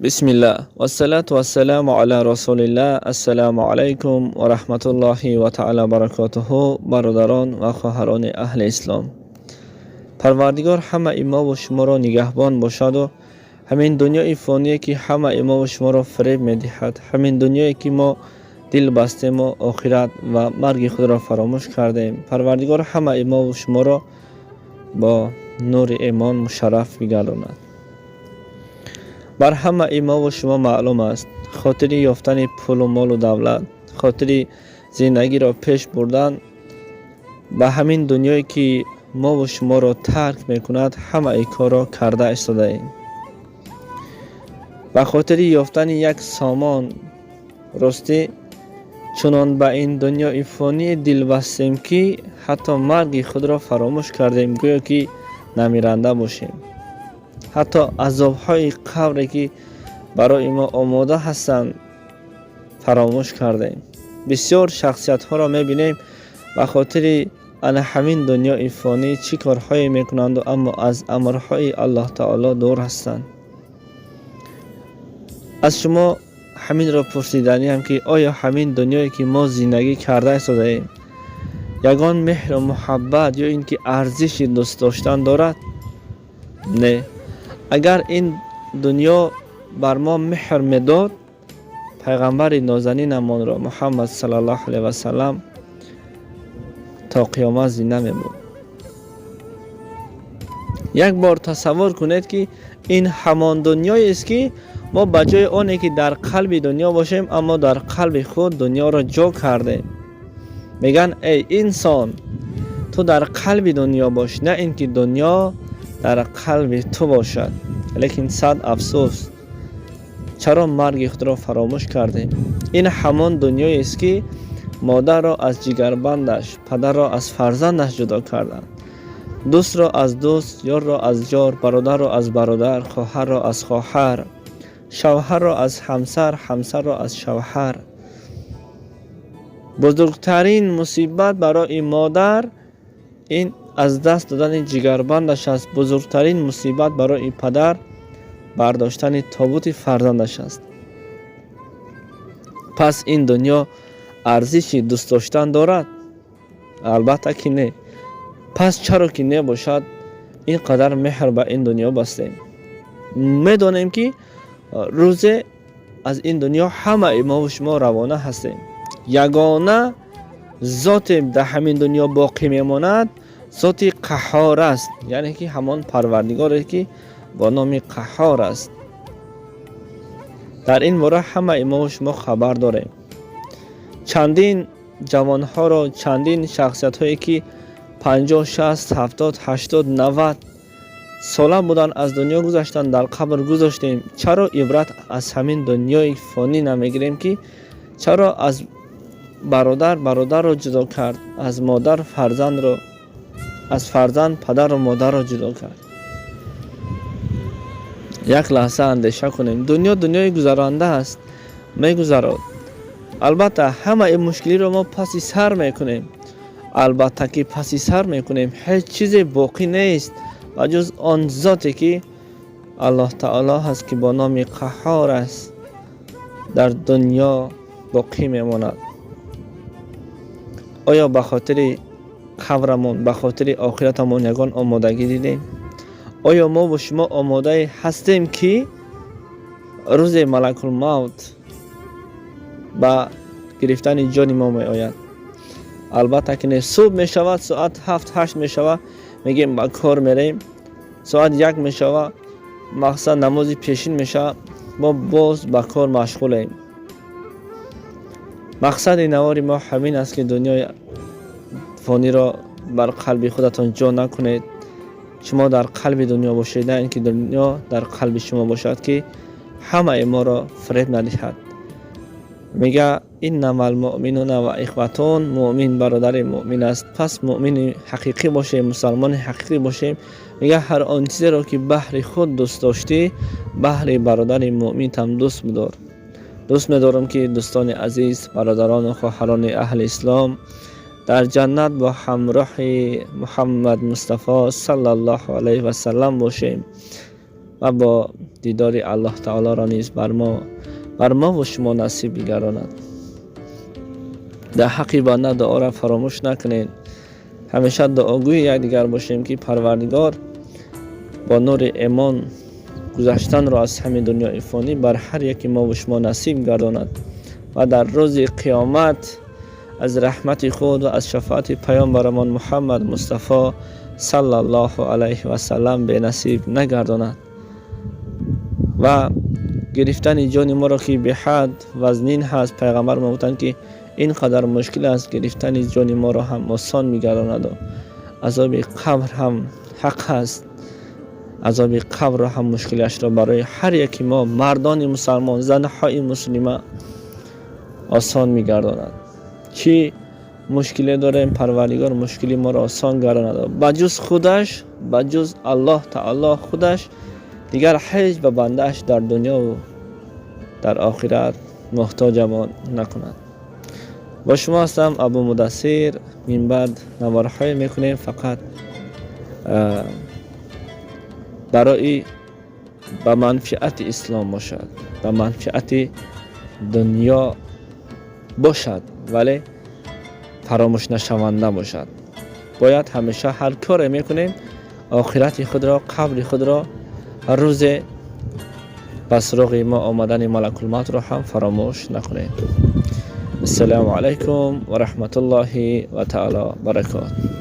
بسم الله و الصلاة و السلام علی رسول الله. السلام علیکم و رحمت الله و تعالی برکاته. برادران و خواهران اهل اسلام، پروردگار همه ما و شما را نگهبان باشد و همین دنیای فانی که همه ما و شما را فریب می‌دهد، همین دنیایی که ما دل بستیم و آخرت و مرگ خود را فراموش کردیم، پروردگار همه ما و شما را با نور ایمان مشرف بگرداند. بر همه ما و شما معلوم است خاطر یافتن پول و مال و دولت، خاطر زندگی را پیش بردن به همین دنیایی که ما و شما را ترک میکند، همه ای کار را کرده ایستاده ایم. به خاطر یافتن یک سامان راستی چنان به این دنیای فانی دل بستیم که حتی مرگ خود را فراموش کردیم، گویا که نمیرنده باشیم. حتی عذاب‌های قبری که برای ما آماده هستند فراموش کردیم. بسیار شخصیت‌ها را می‌بینیم به خاطر همین دنیای فانی چی کارهایی میکنند و اما از امرهای الله تعالی دور هستند. از شما همین را پرسیدنی هم که آیا همین دنیایی که ما زندگی کرده ایستاده ایم یگان مهر و محبت یا اینکه ارزش دوست داشتن دارد؟ نه. اگر این دنیا بر ما مهر میداد، پیغمبر نازنینمان را محمد صلی الله علیه و سلم تا قیامت زنده می‌بود. یک بار تصور کنید که این همان دنیایی است که ما بجای آنی که در قلب دنیا باشیم اما در قلب خود دنیا را جا کردیم. میگن ای انسان تو در قلب دنیا باش، نه اینکه دنیا در قلب تو باشد. لیکن صد افسوس، چرا مرگ خود را فراموش کردیم؟ این همان دنیایی است که مادر را از جگربندش، پدر را از فرزندش جدا کردند، دوست را از دوست، یار را از یار، برادر را از برادر، خواهر را از خواهر، شوهر را از همسر، همسر را از شوهر. بزرگترین مصیبت برای مادر این از دست دادن جگربندش است. بزرگترین مصیبت برای پدر برداشتن تابوت فرزندش است. پس این دنیا ارزشی دوست داشتن دارد؟ البته که نه. پس چرا که نه باشد این قدر مهر به این دنیا بستیم؟ میدانیم که روز از این دنیا همه ما و شما روانه هستیم. یگانه ذات در همین دنیا باقی میماند ذات قهار است، یعنی که همان پروردگاری که با نام قهار است. در این مورد همه ما و شما خبر داریم. چندین جوانها را، چندین شخصیت هایی که 50 60 70 80 90 ساله بودن از دنیا گذشتن، در قبر گذاشتیم. چرا عبرت از همین دنیای فانی نمیگیریم که چرا از برادر را جدا کرد، از مادر فرزند را، از فرزند پدر و مادر را جدا کرد؟ یک لحظه اندیشه کنیم. دنیا دنیای گذرانده است، میگذرد. البته همه این مشکلی رو ما پس سر میکنیم. البته که پس سر میکنیم، هیچ چیز باقی نیست و جز آن ذاتی که الله تعالی هست که با نام قهار است در دنیا باقی میماند. آیا به خاطر قبرمون، به خاطر آخرتمون یگان آمادگی دیدیم؟ آیا ما و شما آماده هستیم که روز ملک الموت با گرفتن جان ما می آید؟ البته که نه. صبح می شود، ساعت 7-8 می شود، میگیم با کار میریم. ساعت 1 می شود، مقصد نماز پیشین می شود، ما باز با کار مشغولیم. مقصد نواری ما همین است که دنیای فانی را بر قلب خودتان جا نکنید. شما در قلب دنیا باشید، نه اینکه دنیا در قلب شما باشد که همه ما را فریب ندهد. میگه انما المؤمنون و اخوتون، مؤمن برادر مؤمن است. پس مؤمن حقیقی باشیم، مسلمان حقیقی باشیم. میگه هر آن چیزی را که بهر خود دوست داشتی بهر برادر مؤمن هم دوست بدار. دوست می‌دارم که دوستان عزیز، برادران و خواهران اهل اسلام در جنت با همراه محمد مصطفی صلی الله علیه و سلم باشیم. و با دیدار الله تعالی را نیز بر ما و شما نصیب بگرداند. در حق بنده دعا را فراموش نکنید. همیشه دعاگوی یکدیگر باشیم که پروردگار با نور ایمان گذشتن را از همین دنیای فانی بر هر یکی ما و شما نصیب گرداند و در روز قیامت از رحمت خود و از شفاعت پیامبرمان محمد مصطفی صلی الله علیه و سلم به نصیب نگرداند و گرفتن جان ما را که به حد وزنین هست. پیغمبر ما گفتند که این قدر مشکل است، گرفتن جان ما را هم آسان می‌گرداند و عذاب قبر هم حق است. عذاب قبر را هم مشکلش را برای هر یکی ما مردان مسلمان، زنهای مسلمه آسان می‌گرداند. چی مشکلی داریم پروردگار مشکلی ما را آسان گرداند. بجز خودش، بجز الله تعالی خودش دیگر هیچ به بندهش در دنیا و در آخرت محتاج ما نکند. با شما هستم ابو مدثر. من بعد نوارهای میکنیم فقط برای به منفعت اسلام باشد، به منفعت دنیا باشد، ولی فراموش نشونده باشد. باید همیشه هر کار میکنیم آخرت خود را، قبر خود را، هر روز پس سراغ ما آمدن ملک الموت را هم فراموش نکنیم. السلام علیکم و رحمت الله و تعالی برکاته.